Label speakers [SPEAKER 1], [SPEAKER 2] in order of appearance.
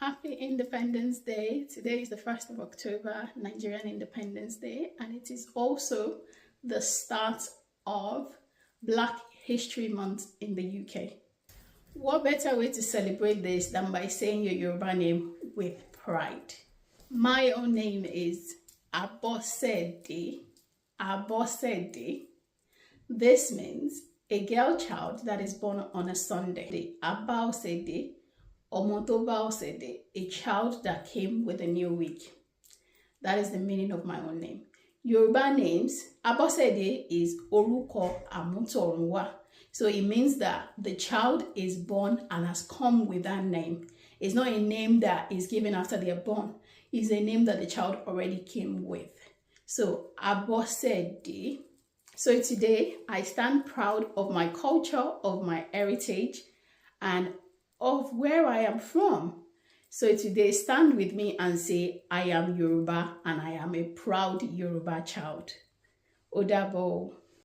[SPEAKER 1] Happy Independence Day. Today is the 1st of October, Nigerian Independence Day, and it is also the start of Black History Month in the UK. What better way to celebrate this than by saying your Yoruba name with pride? My own name is Abosede. Abosede. This means a girl child that is born on a Sunday. Abaosede. Omotobaosede, a child that came with a new week. That is the meaning of my own name. Yoruba names, Abosede is Oruko Amutorunwa. So it means that the child is born and has come with that name. It's not a name that is given after they are born. It's a name that the child already came with. So Abosede. So today I stand proud of my culture, of my heritage, and of where I am from. So today stand with me and say, I am Yoruba and I am a proud Yoruba child. Odabo.